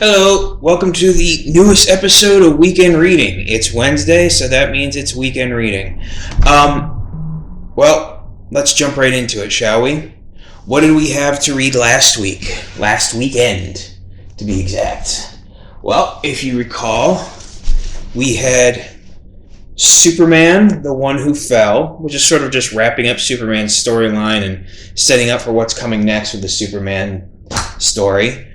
Hello, welcome to the newest episode of Weekend Reading. It's Wednesday, so that means it's weekend reading. Let's jump right into it, shall we? What did we have to read last week? Last weekend, to be exact. Well, if you recall, we had Superman, the One Who Fell, which is sort of just wrapping up Superman's storyline and setting up for what's coming next with the Superman story.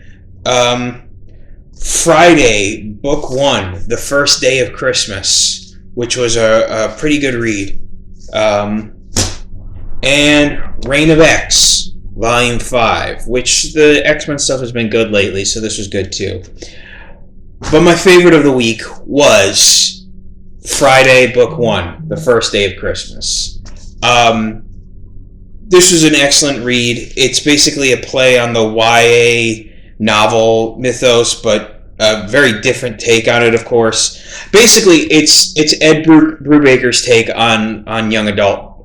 Friday, Book 1, The First Day of Christmas, which was a pretty good read. And Reign of X, Volume 5, which the X-Men stuff has been good lately, so this was good too. But my favorite of the week was Friday, Book 1, The First Day of Christmas. This was an excellent read. It's basically a play on the YA novel mythos, but a very different take on it, of course. Basically, it's Ed Brubaker's take on young adult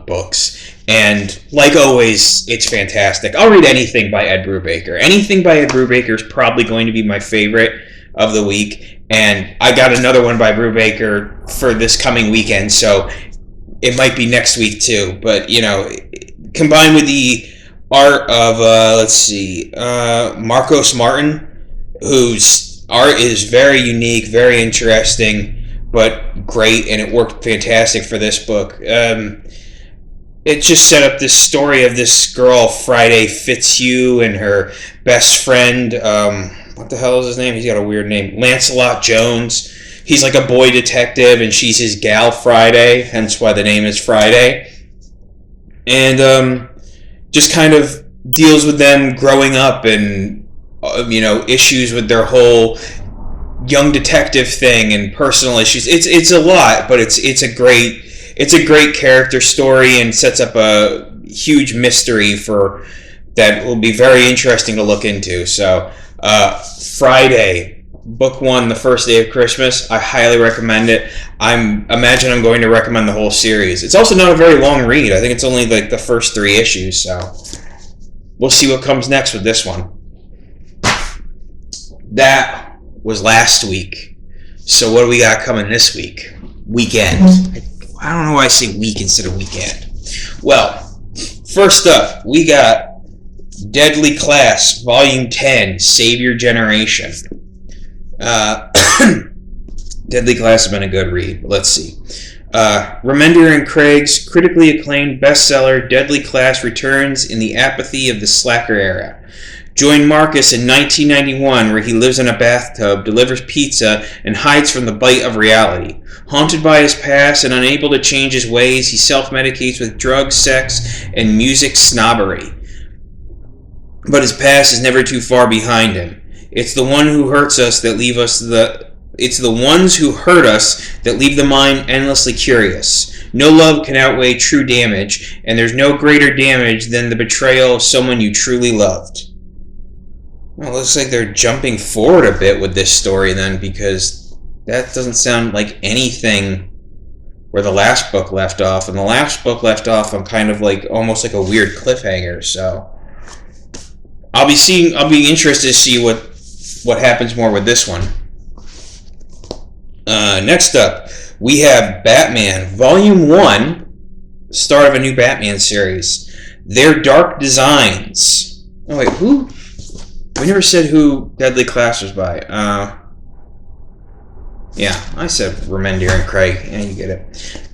books. And like always, it's fantastic. I'll read anything by Ed Brubaker. Anything by Ed Brubaker is probably going to be my favorite of the week. And I got another one by Brubaker for this coming weekend, so it might be next week too. But, combined with the art of, Marcos Martin, whose art is very unique, very interesting, but great, and it worked fantastic for this book. It just set up this story of this girl, Friday Fitzhugh, and her best friend, what the hell is his name? He's got a weird name. Lancelot Jones. He's like a boy detective, and she's his gal Friday, hence why the name is Friday. And just kind of deals with them growing up and, issues with their whole young detective thing and personal issues. It's a lot, but it's a great character story and sets up a huge mystery for that will be very interesting to look into. So, Friday, Book 1, The First Day of Christmas. I highly recommend it. Imagine I'm going to recommend the whole series. It's also not a very long read. I think it's only like the first 3 issues, so we'll see what comes next with this one. That was last week. So what do we got coming this week? Weekend. I don't know why I say week instead of weekend. Well, first up, we got Deadly Class, Volume 10, Save Your Generation. Deadly Class has been a good read. Let's see. Remender and Craig's critically acclaimed bestseller, Deadly Class, returns in the apathy of the slacker era. Join Marcus in 1991, where he lives in a bathtub, delivers pizza, and hides from the bite of reality. Haunted by his past and unable to change his ways, he self-medicates with drugs, sex, and music snobbery. But his past is never too far behind him. It's the one who hurts us that leave us It's the ones who hurt us that leave the mind endlessly curious. No love can outweigh true damage, and there's no greater damage than the betrayal of someone you truly loved. Well, it looks like they're jumping forward a bit with this story then, because that doesn't sound like anything where the last book left off. And the last book left off on kind of like almost like a weird cliffhanger. So I'll be interested to see what happens more with this one. Next up, we have Batman, Volume 1, start of a new Batman series. Their Dark Designs. Oh wait, who? We never said who Deadly Class was by. Yeah, I said Remender and Craig. Yeah, you get it.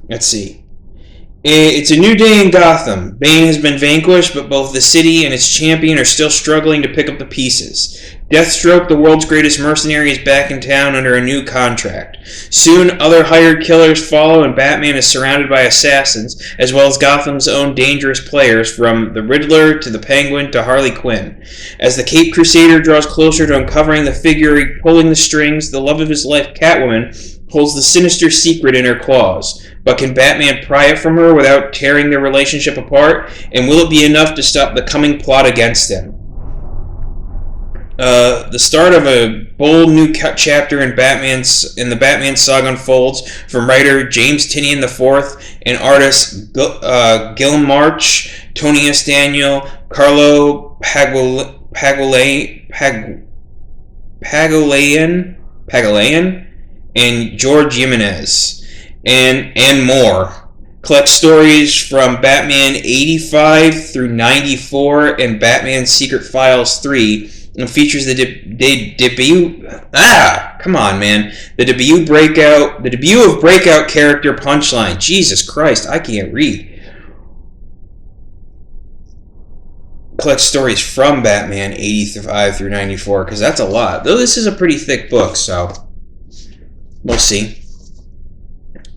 Let's see. It's a new day in Gotham. Bane has been vanquished, but both the city and its champion are still struggling to pick up the pieces. Deathstroke, the world's greatest mercenary, is back in town under a new contract. Soon, other hired killers follow, and Batman is surrounded by assassins, as well as Gotham's own dangerous players, from the Riddler to the Penguin to Harley Quinn. As the Caped Crusader draws closer to uncovering the figure pulling the strings, the love of his life, Catwoman, holds the sinister secret in her claws. But can Batman pry it from her without tearing their relationship apart? And will it be enough to stop the coming plot against him? The start of a bold new chapter in the Batman saga unfolds from writer James Tynion IV and artists Gil March, Tony S. Daniel, Carlo Pagulayan, and George Jimenez, and more. Collects stories from Batman 85 through 94 and Batman Secret Files 3, and features the debut. Come on, man! The debut of breakout character Punchline. Jesus Christ, I can't read. Collect stories from Batman 85 through 94, because that's a lot. Though this is a pretty thick book, so we'll see.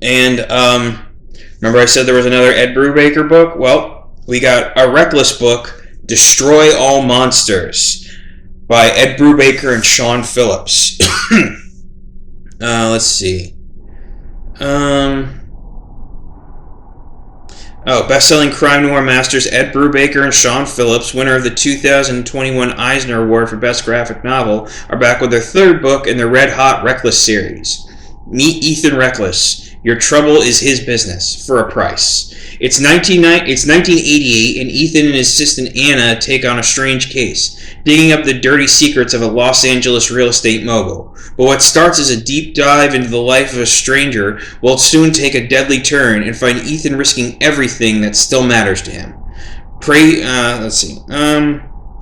And remember I said there was another Ed Brubaker book? Well, we got a Reckless book, Destroy All Monsters, by Ed Brubaker and Sean Phillips. Let's see. Best-selling crime noir masters Ed Brubaker and Sean Phillips, winner of the 2021 Eisner Award for Best Graphic Novel, are back with their third book in their red-hot Reckless series. Meet Ethan Reckless. Your trouble is his business, for a price. It's 1988, and Ethan and his assistant Anna take on a strange case, digging up the dirty secrets of a Los Angeles real estate mogul. But what starts as a deep dive into the life of a stranger will soon take a deadly turn and find Ethan risking everything that still matters to him.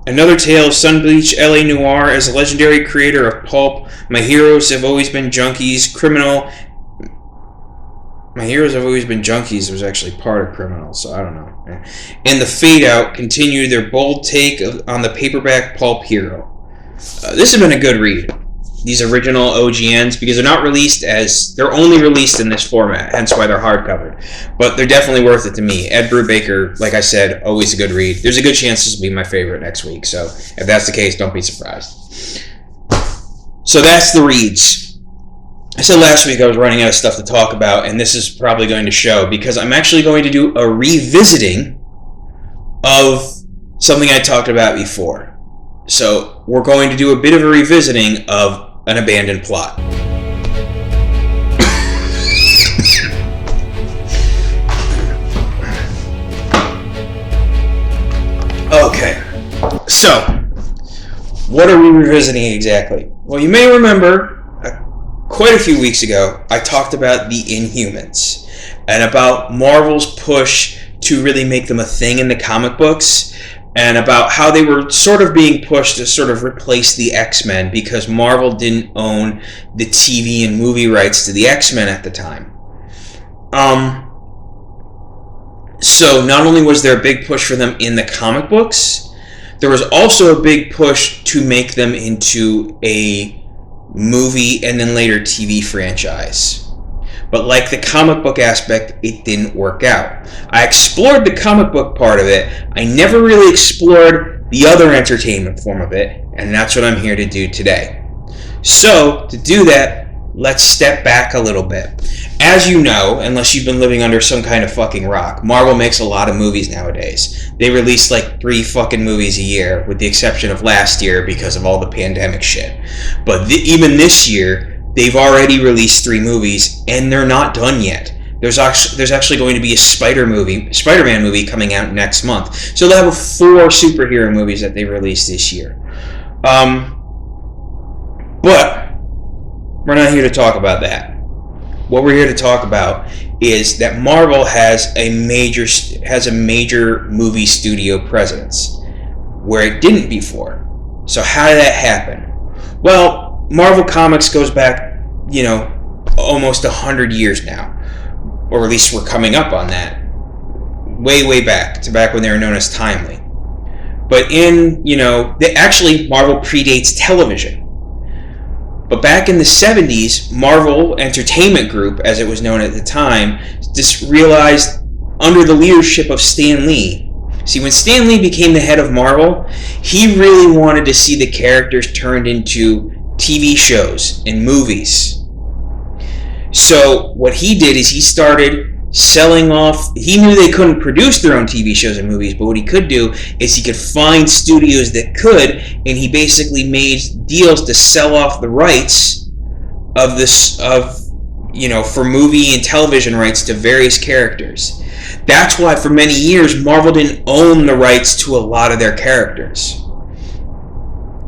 Another tale of Sunbleach LA Noir. As a legendary creator of pulp, My Heroes Have Always Been Junkies was actually part of Criminal, so I don't know. And The Fade Out continue their bold take on the paperback pulp hero. This has been a good read. These original OGNs, because they're only released in this format, hence why they're hardcover. But they're definitely worth it to me. Ed Brubaker, like I said, always a good read. There's a good chance this will be my favorite next week, so if that's the case, don't be surprised. So that's the reads. I said last week I was running out of stuff to talk about, and this is probably going to show, because I'm actually going to do a revisiting of something I talked about before. So we're going to do a bit of a revisiting of An Abandoned Plot. Okay, so what are we revisiting exactly? Well, you may remember quite a few weeks ago, I talked about the Inhumans and about Marvel's push to really make them a thing in the comic books, and about how they were sort of being pushed to sort of replace the X-Men because Marvel didn't own the TV and movie rights to the X-Men at the time. So not only was there a big push for them in the comic books, there was also a big push to make them into a movie and then later TV franchise. But like the comic book aspect, it didn't work out. I explored the comic book part of it. I never really explored the other entertainment form of it, and that's what I'm here to do today. So, to do that, let's step back a little bit. As you know, unless you've been living under some kind of fucking rock, Marvel makes a lot of movies nowadays. They release like 3 fucking movies a year, with the exception of last year because of all the pandemic shit. But even this year, they've already released 3 movies, and they're not done yet. There's actually going to be a Spider-Man movie coming out next month. So they'll have 4 superhero movies that they released this year. But we're not here to talk about that. What we're here to talk about is that Marvel has a major movie studio presence where it didn't before. So how did that happen? Well, Marvel Comics goes back, almost 100 years now. Or at least we're coming up on that. Way back, to back when they were known as Timely. But Marvel predates television. But back in the 70s, Marvel Entertainment Group, as it was known at the time, just realized under the leadership of Stan Lee. See, when Stan Lee became the head of Marvel, he really wanted to see the characters turned into TV shows and movies. So what he did is he started selling off. He knew they couldn't produce their own TV shows and movies, but what he could do is he could find studios that could, and he basically made deals to sell off the rights for movie and television rights to various characters. That's why for many years Marvel didn't own the rights to a lot of their characters.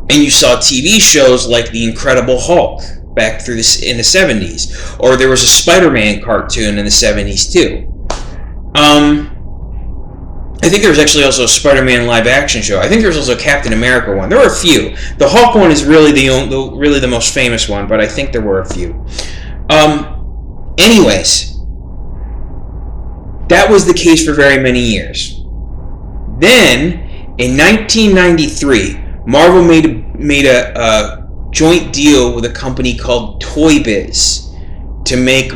And you saw TV shows like The Incredible Hulk back through this in the 70s, or there was a Spider-Man cartoon in the 70s too. I think there was actually also a Spider-Man live-action show. I think there was also a Captain America one. There were a few. The Hulk one is really the most famous one, but I think there were a few. Anyways, that was the case for very many years. Then, in 1993, Marvel made a joint deal with a company called Toy Biz to make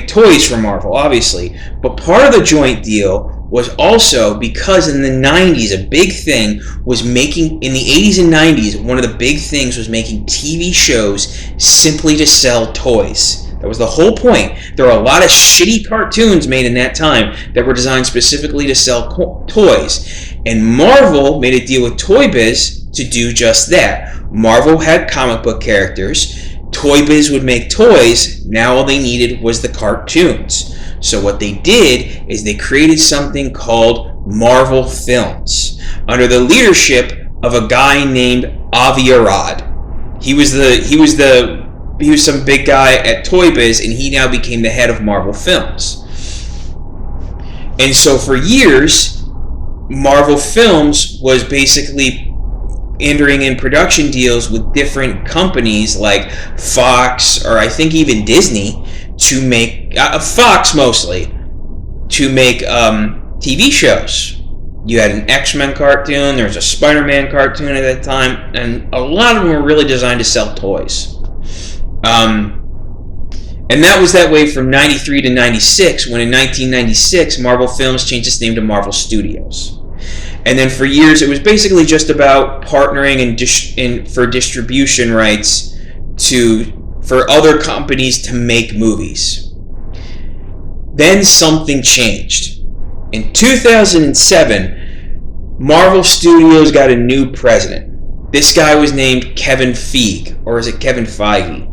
toys for Marvel, obviously. But part of the joint deal was also because in the 90s, a big thing was making, in the 80s and 90s, one of the big things was making TV shows simply to sell toys. That was the whole point. There were a lot of shitty cartoons made in that time that were designed specifically to sell toys. And Marvel made a deal with Toy Biz to do just that. Marvel had comic book characters. Toy Biz would make toys. Now all they needed was the cartoons. So what they did is they created something called Marvel Films under the leadership of a guy named Avi Arad. He was some big guy at Toy Biz, and he now became the head of Marvel Films. And so for years, Marvel Films was basically entering in production deals with different companies like Fox, or I think even Disney, to make Fox mostly, to make TV shows. You had an X-Men cartoon, there was a Spider-Man cartoon at that time, and a lot of them were really designed to sell toys. And that was that way from 93 to 96, when in 1996 Marvel Films changed its name to Marvel Studios. And then for years it was basically just about partnering and for distribution rights for other companies to make movies. Then something changed. In 2007, Marvel Studios got a new president. This guy was named Kevin Feige, or is it Kevin Feige?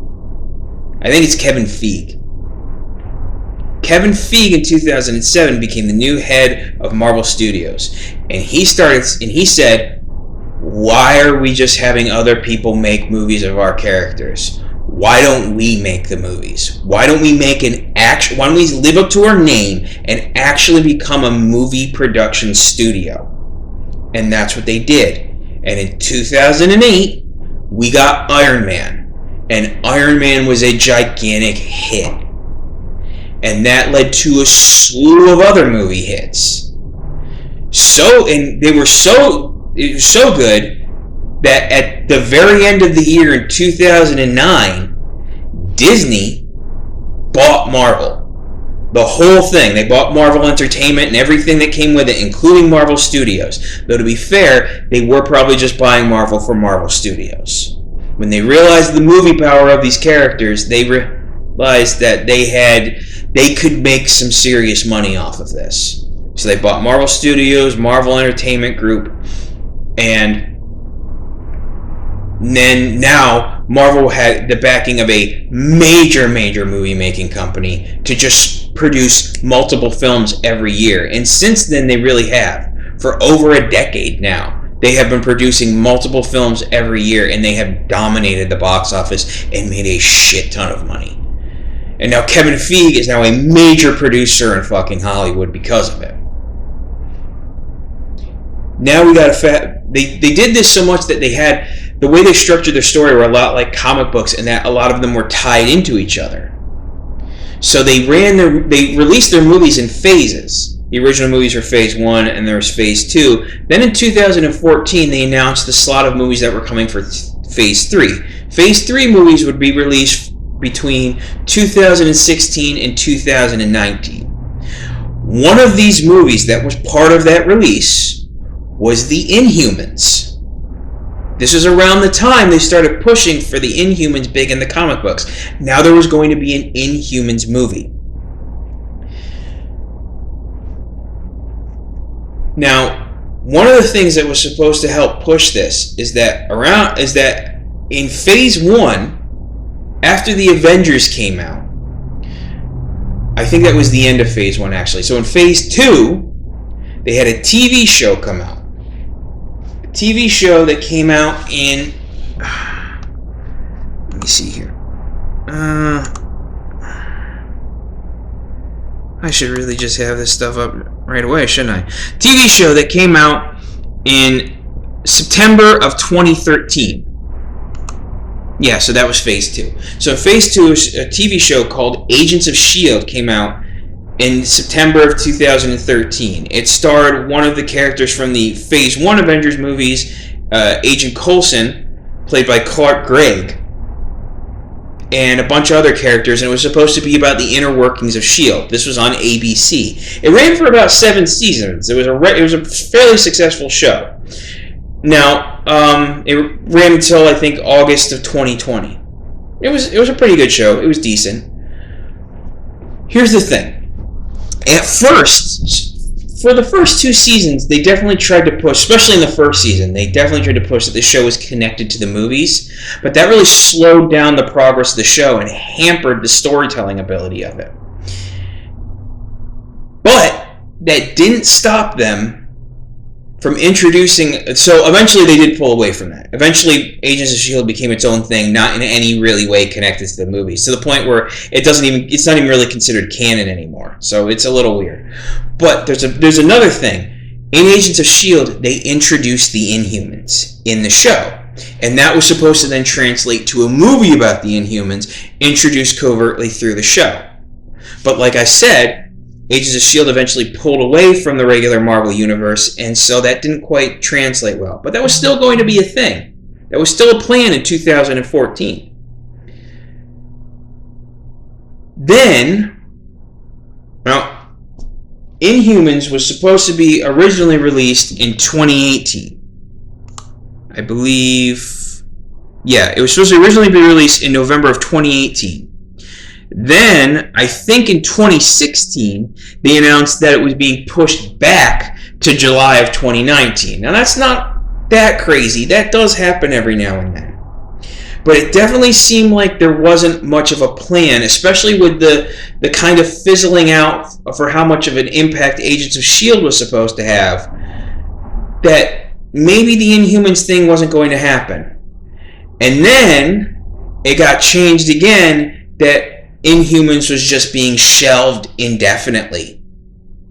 I think it's Kevin Feige. Kevin Feige in 2007 became the new head of Marvel Studios, and he said, "Why are we just having other people make movies of our characters? Why don't we make the movies? Why don't we make why don't we live up to our name and actually become a movie production studio?" And that's what they did. And in 2008, we got Iron Man. And Iron Man was a gigantic hit. And that led to a slew of other movie hits. And it was so good that at the very end of the year in 2009, Disney bought Marvel. The whole thing. They bought Marvel Entertainment and everything that came with it, including Marvel Studios. Though to be fair, they were probably just buying Marvel for Marvel Studios. When they realized the movie power of these characters, they realized that they could make some serious money off of this. So they bought Marvel Studios, Marvel Entertainment Group, and then now Marvel had the backing of a major movie-making company to just produce multiple films every year. And since then, they really have. For over a decade now, they have been producing multiple films every year, and they have dominated the box office and made a shit ton of money. And now Kevin Feige is now a major producer in fucking Hollywood because of it. Now we got they did this so much that they had, the way they structured their story were a lot like comic books, and that a lot of them were tied into each other. So they released their movies in phases. The original movies were Phase 1, and there was Phase 2. Then in 2014, they announced the slot of movies that were coming for Phase 3. Phase 3 movies would be released between 2016 and 2019. One of these movies that was part of that release was the Inhumans. This was around the time they started pushing for the Inhumans big in the comic books. Now there was going to be an Inhumans movie. Now, one of the things that was supposed to help push this is that in Phase 1, after the Avengers came out, I think that was the end of Phase 1 actually. So in Phase 2, they had a TV show come out. The TV show that came out in... Let me see here. I should really just have this stuff up right away, shouldn't I? TV show that came out in September of 2013. Yeah, so that was Phase 2. So Phase 2 is a TV show called Agents of S.H.I.E.L.D. came out in September of 2013. It starred one of the characters from the Phase 1 Avengers movies, Agent Coulson, played by Clark Gregg, and a bunch of other characters, and it was supposed to be about the inner workings of S.H.I.E.L.D. This was on ABC. It ran for about 7 seasons. It was a fairly successful show. Now, it ran until, I think, August of 2020. It was a pretty good show. It was decent. Here's the thing. At first, for the first 2 seasons, they definitely tried to push, especially in the first season, they definitely tried to push that the show was connected to the movies, but that really slowed down the progress of the show and hampered the storytelling ability of it. But that didn't stop them from introducing... So eventually they did pull away from that. Eventually Agents of S.H.I.E.L.D. became its own thing, not in any really way connected to the movies, to the point where it's not even really considered canon anymore. So it's a little weird. But there's another thing. In Agents of S.H.I.E.L.D., they introduced the Inhumans in the show. And that was supposed to then translate to a movie about the Inhumans, introduced covertly through the show. But like I said, Agents of S.H.I.E.L.D. eventually pulled away from the regular Marvel Universe, and so that didn't quite translate well. But that was still going to be a thing. That was still a plan in 2014. Then, well, Inhumans was supposed to be originally released in 2018. I believe... Yeah, it was supposed to originally be released in November of 2018. Then, I think in 2016, they announced that it was being pushed back to July of 2019. Now, that's not that crazy. That does happen every now and then. But it definitely seemed like there wasn't much of a plan, especially with the kind of fizzling out for how much of an impact Agents of S.H.I.E.L.D. was supposed to have, that maybe the Inhumans thing wasn't going to happen. And then, it got changed again that Inhumans was just being shelved indefinitely.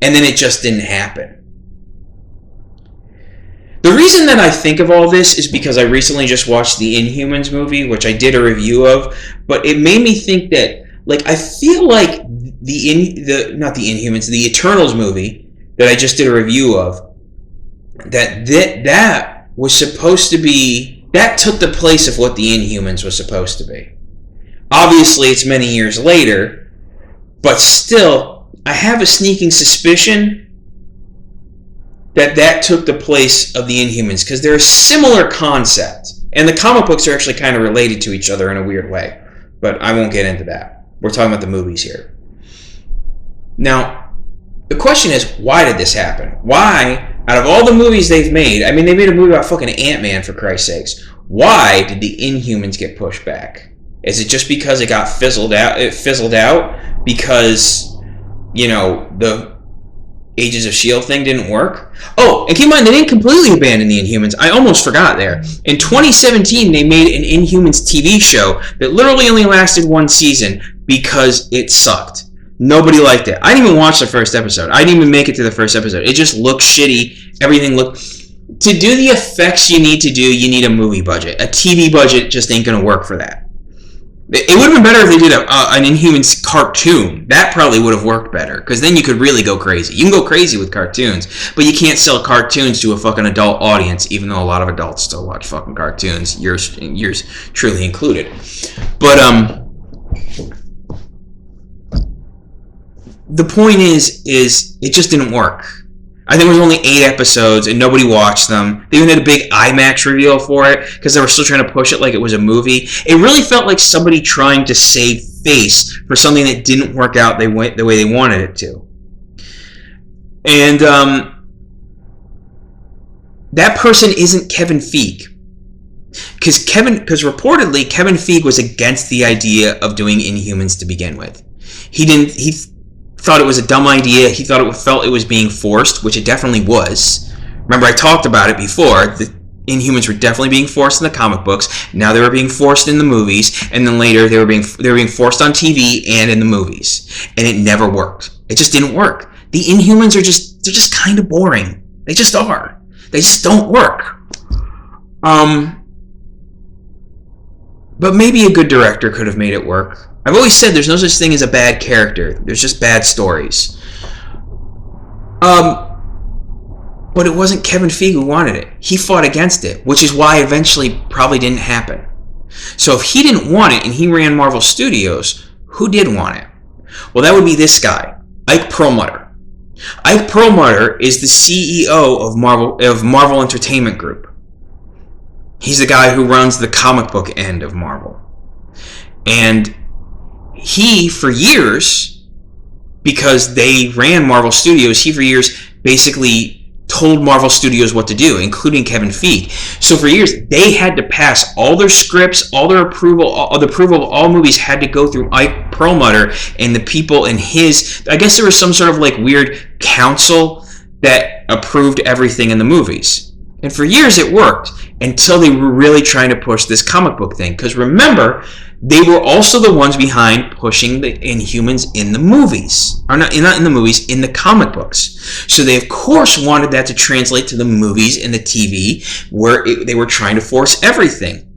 And then it just didn't happen. The reason that I think of all this is because I recently just watched the Inhumans movie, which I did a review of, but it made me think that, like, I feel like not the Inhumans, the Eternals movie that I just did a review of, that was supposed to be, that took the place of what the Inhumans was supposed to be. Obviously, it's many years later, but still, I have a sneaking suspicion that took the place of the Inhumans, because they're a similar concept, and the comic books are actually kind of related to each other in a weird way, but I won't get into that. We're talking about the movies here. Now, the question is, why did this happen? Why, out of all the movies they've made, I mean, they made a movie about fucking Ant-Man, for Christ's sakes, why did the Inhumans get pushed back? Is it just because it got fizzled out? It fizzled out because, you know, the Agents of S.H.I.E.L.D. thing didn't work? Oh, and keep in mind, they didn't completely abandon the Inhumans. I almost forgot there. In 2017, they made an Inhumans TV show that literally only lasted 1 season because it sucked. Nobody liked it. I didn't even watch the first episode. I didn't even make it to the first episode. It just looked shitty. Everything looked... To do the effects you need to do, you need a movie budget. A TV budget just ain't going to work for that. It would have been better if they did an Inhumans cartoon. That probably would have worked better, because then you could really go crazy. You can go crazy with cartoons, but you can't sell cartoons to a fucking adult audience, even though a lot of adults still watch fucking cartoons, yours truly included. But, the point is it just didn't work. I think it was only 8 episodes, and nobody watched them. They even had a big IMAX reveal for it, because they were still trying to push it like it was a movie. It really felt like somebody trying to save face for something that didn't work out the way they wanted it to. And, that person isn't Kevin Feige. Because reportedly, Kevin Feige was against the idea of doing Inhumans to begin with. He thought it was a dumb idea. He felt it was being forced, which it definitely was. Remember, I talked about it before. Inhumans were definitely being forced in the comic books. Now they were being forced in the movies, and then later they were being forced on TV and in the movies, and it never worked. It just didn't work. The Inhumans they're just kind of boring. They just are. They just don't work. But maybe a good director could have made it work. I've always said there's no such thing as a bad character. There's just bad stories. But it wasn't Kevin Feige who wanted it. He fought against it, which is why eventually probably didn't happen. So if he didn't want it and he ran Marvel Studios, who did want it? Well, that would be this guy, Ike Perlmutter. Ike Perlmutter is the CEO of Marvel Entertainment Group. He's the guy who runs the comic book end of Marvel. And he, for years, because they ran Marvel Studios, he for years basically told Marvel Studios what to do, including Kevin Feige. So for years, they had to pass all their scripts, all their approval, the approval of all movies had to go through Ike Perlmutter and the people in his, I guess there was some sort of like weird council that approved everything in the movies. And for years it worked until they were really trying to push this comic book thing. Because remember, they were also the ones behind pushing the Inhumans in the movies. Or not in the movies, in the comic books. So they of course wanted that to translate to the movies and the TV, where they were trying to force everything.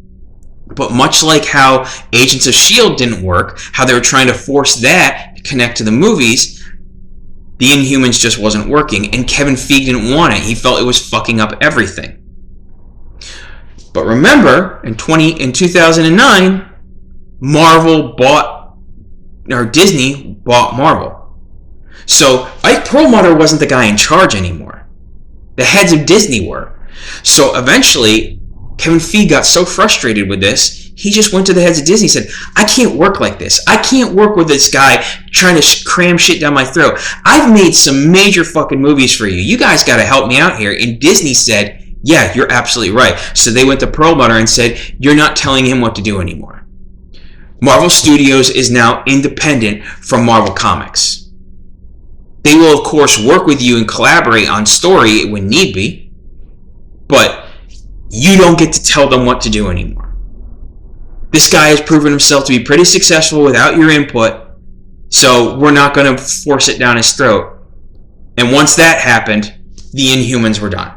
But much like how Agents of S.H.I.E.L.D. didn't work, how they were trying to force that to connect to the movies, the Inhumans just wasn't working, and Kevin Feige didn't want it. He felt it was fucking up everything. But remember, in 2009, Disney bought Marvel. So Ike Perlmutter wasn't the guy in charge anymore. The heads of Disney were. So eventually, Kevin Feige got so frustrated with this, he just went to the heads of Disney and said, I can't work like this. I can't work with this guy trying to cram shit down my throat. I've made some major fucking movies for you. You guys got to help me out here. And Disney said, yeah, you're absolutely right. So they went to Perlmutter and said, you're not telling him what to do anymore. Marvel Studios is now independent from Marvel Comics. They will, of course, work with you and collaborate on story when need be, but you don't get to tell them what to do anymore. This guy has proven himself to be pretty successful without your input, so we're not going to force it down his throat. And once that happened, the Inhumans were done.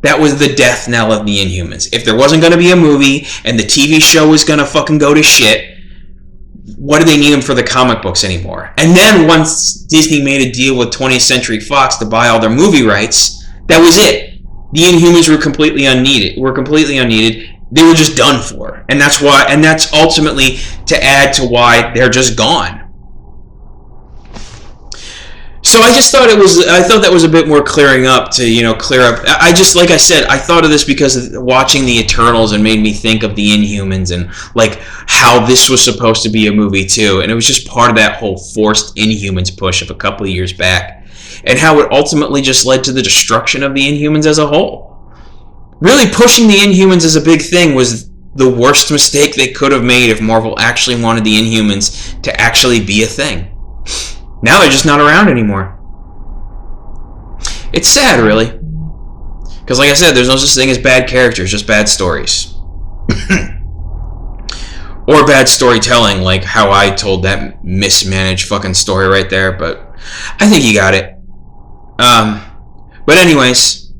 That was the death knell of the Inhumans. If there wasn't going to be a movie and the TV show was going to fucking go to shit, what do they need them for the comic books anymore? And then once Disney made a deal with 20th Century Fox to buy all their movie rights, that was it. The Inhumans were completely unneeded. They were just done for. And that's ultimately to add to why they're just gone. So I thought that was a bit more clearing up to, clear up. Like I said, I thought of this because of watching the Eternals and made me think of the Inhumans and like how this was supposed to be a movie too. And it was just part of that whole forced Inhumans push of a couple of years back. And how it ultimately just led to the destruction of the Inhumans as a whole. Really pushing the Inhumans as a big thing was the worst mistake they could have made if Marvel actually wanted the Inhumans to actually be a thing. Now they're just not around anymore. It's sad, really. Because like I said, there's no such thing as bad characters, just bad stories. Or bad storytelling, like how I told that mismanaged fucking story right there, but I think you got it. But anyways,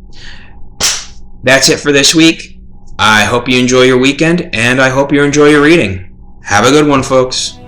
that's it for this week. I hope you enjoy your weekend, and I hope you enjoy your reading. Have a good one, folks.